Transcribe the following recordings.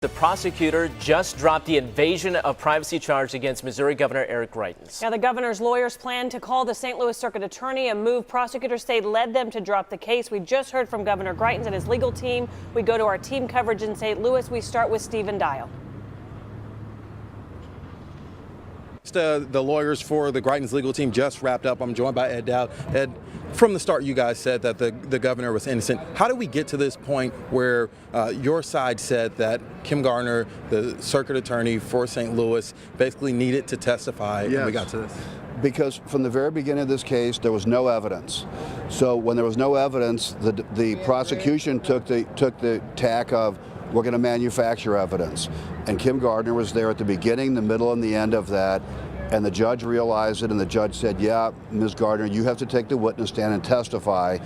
The prosecutor just dropped the invasion of privacy charge against Missouri Governor Eric Greitens. Now, the governor's lawyers plan to call the St. Louis Circuit Attorney, a move prosecutors say led them to drop the case. We just heard from Governor Greitens and his legal team. We go to our team coverage in St. Louis. We start with Stephen Dial. The lawyers for the Greitens legal team just wrapped up. I'm joined by Ed Dowd. Ed, from the start, you guys said that the governor was innocent. How did we get to this point where your side said that Kim Gardner, the circuit attorney for St. Louis, basically needed to testify? Yes. And we got to this? Because from the very beginning of this case, there was no evidence. So when there was no evidence, the prosecution took the tack of, we're going to manufacture evidence. And Kim Gardner was there at the beginning, the middle, and the end of that. And the judge realized it, and the judge said, yeah, Ms. Gardner, you have to take the witness stand and testify.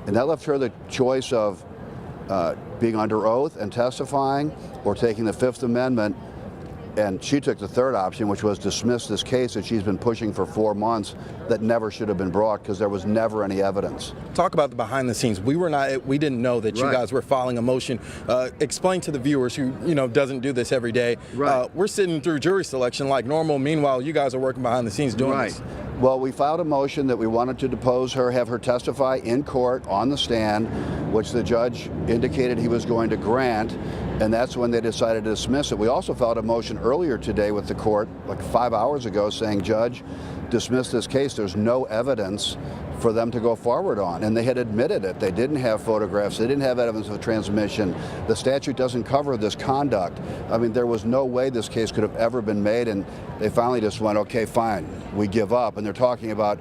And that left her the choice of being under oath and testifying, or taking the Fifth Amendment. And she took the third option, which was dismiss this case that she's been pushing for 4 months that never should have been brought because there was never any evidence. Talk about the behind the scenes. We didn't know that you guys were filing a motion. Explain to the viewers who, doesn't do this every day. We're sitting through jury selection like normal. Meanwhile, you guys are working behind the scenes doing this. Well, we filed a motion that we wanted to depose her, have her testify in court on the stand, which the judge indicated he was going to grant, and that's when they decided to dismiss it. We also filed a motion earlier today with the court, like 5 hours ago, saying, Judge, dismiss this case. There's no evidence for them to go forward on. And they had admitted it. They didn't have photographs. They didn't have evidence of transmission. The statute doesn't cover this conduct. I mean, there was no way this case could have ever been made, and they finally just went, okay, fine, we give up. And they're talking about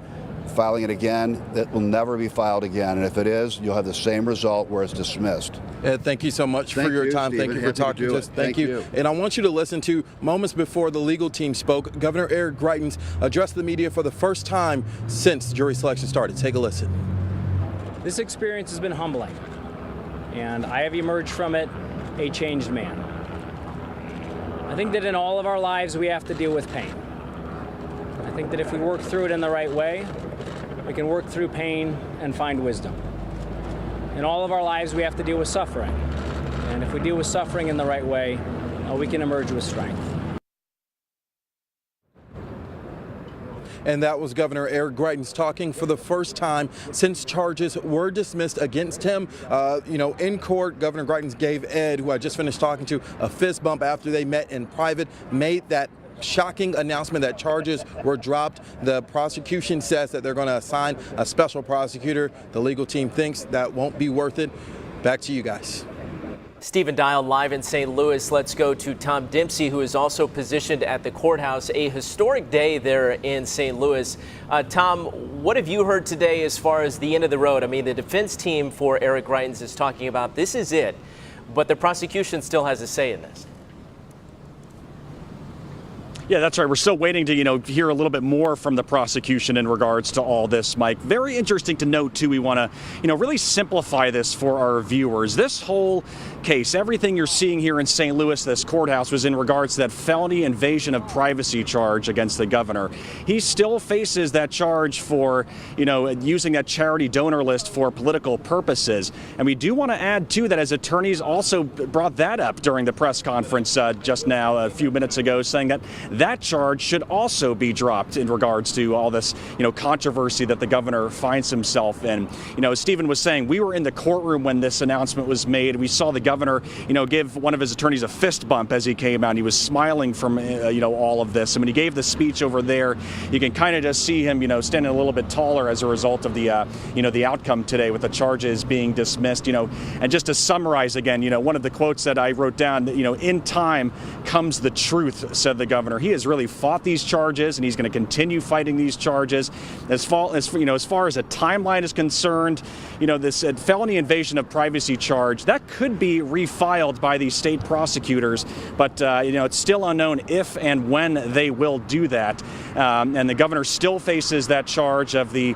filing it again. It will never be filed again. And if it is, you'll have the same result where it's dismissed. Ed, thank you so much for your time. Stephen. Thank you for talking to us. Thank you. And I want you to listen to moments before the legal team spoke. Governor Eric Greitens addressed the media for the first time since jury selection started. Take a listen. This experience has been humbling, and I have emerged from it a changed man. I think that in all of our lives we have to deal with pain. I think that if we work through it in the right way, we can work through pain and find wisdom. In all of our lives, we have to deal with suffering. And if we deal with suffering in the right way, we can emerge with strength. And that was Governor Eric Greitens talking for the first time since charges were dismissed against him. In court, Governor Greitens gave Ed, who I just finished talking to, a fist bump after they met in private, made that shocking announcement that charges were dropped. The prosecution says that they're going to assign a special prosecutor. The legal team thinks that won't be worth it. Back to you guys. Stephen Dial live in St. Louis. Let's go to Tom Dempsey, who is also positioned at the courthouse. A historic day there in St. Louis. Tom, what have you heard today as far as the end of the road? I mean, the defense team for Eric Greitens is talking about this is it, but the prosecution still has a say in this. Yeah, that's right. We're still waiting to, hear a little bit more from the prosecution in regards to all this, Mike. Very interesting to note, too. We want to, really simplify this for our viewers. This whole case, everything you're seeing here in St. Louis, this courthouse, was in regards to that felony invasion of privacy charge against the governor. He still faces that charge for, using that charity donor list for political purposes. And we do want to add, too, that his attorneys also brought that up during the press conference just now, a few minutes ago, saying that that charge should also be dropped in regards to all this, controversy that the governor finds himself in. As Stephen was saying, we were in the courtroom when this announcement was made. We saw the governor, give one of his attorneys a fist bump as he came out. He was smiling from, all of this. And when he gave the speech over there, you can kind of just see him, standing a little bit taller as a result of the, the outcome today with the charges being dismissed. And just to summarize again, one of the quotes that I wrote down, in time comes the truth, said the governor. He has really fought these charges, and he's going to continue fighting these charges. As far as a timeline is concerned, this felony invasion of privacy charge that could be refiled by the state prosecutors, but it's still unknown if and when they will do that. And the governor still faces that charge of the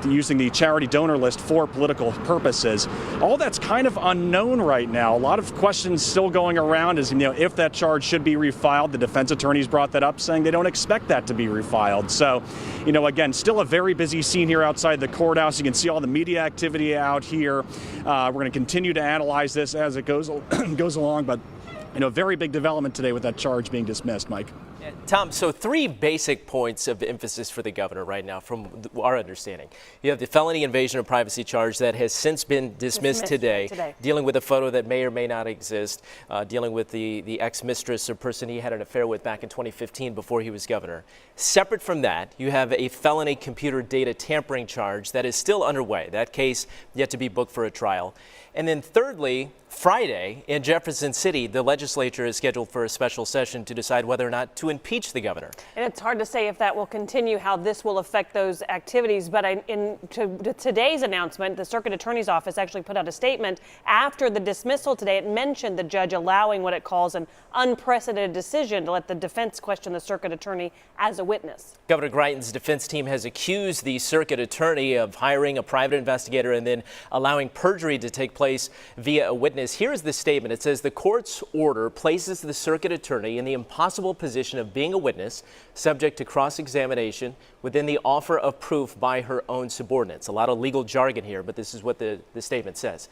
using the charity donor list for political purposes. All that's kind of unknown right now. A lot of questions still going around as if that charge should be refiled. refiled. The defense attorneys brought that up, saying they don't expect that to be refiled. So, again, still a very busy scene here outside the courthouse. You can see all the media activity out here. We're going to continue to analyze this as it goes along, but very big development today with that charge being dismissed, Mike. Tom, so 3 basic points of emphasis for the governor right now from our understanding. You have the felony invasion of privacy charge that has since been dismissed today, dealing with a photo that may or may not exist, dealing with the ex-mistress or person he had an affair with back in 2015 before he was governor. Separate from that, you have a felony computer data tampering charge that is still underway. That case yet to be booked for a trial. And then thirdly, Friday in Jefferson City, the legislature is scheduled for a special session to decide whether or not to impeach the governor. And it's hard to say if that will continue, how this will affect those activities. But in today's announcement, the circuit attorney's office actually put out a statement after the dismissal today. It mentioned the judge allowing what it calls an unprecedented decision to let the defense question the circuit attorney as a witness. Governor Greitens' defense team has accused the circuit attorney of hiring a private investigator and then allowing perjury to take place via a witness. Here is the statement. It says the court's order places the circuit attorney in the impossible position of being a witness subject to cross-examination within the offer of proof by her own subordinates. A lot of legal jargon here, but this is what the statement says.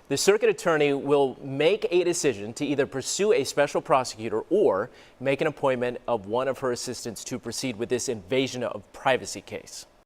The circuit attorney will make a decision to either pursue a special prosecutor or make an appointment of one of her assistants to proceed with this invasion of privacy case.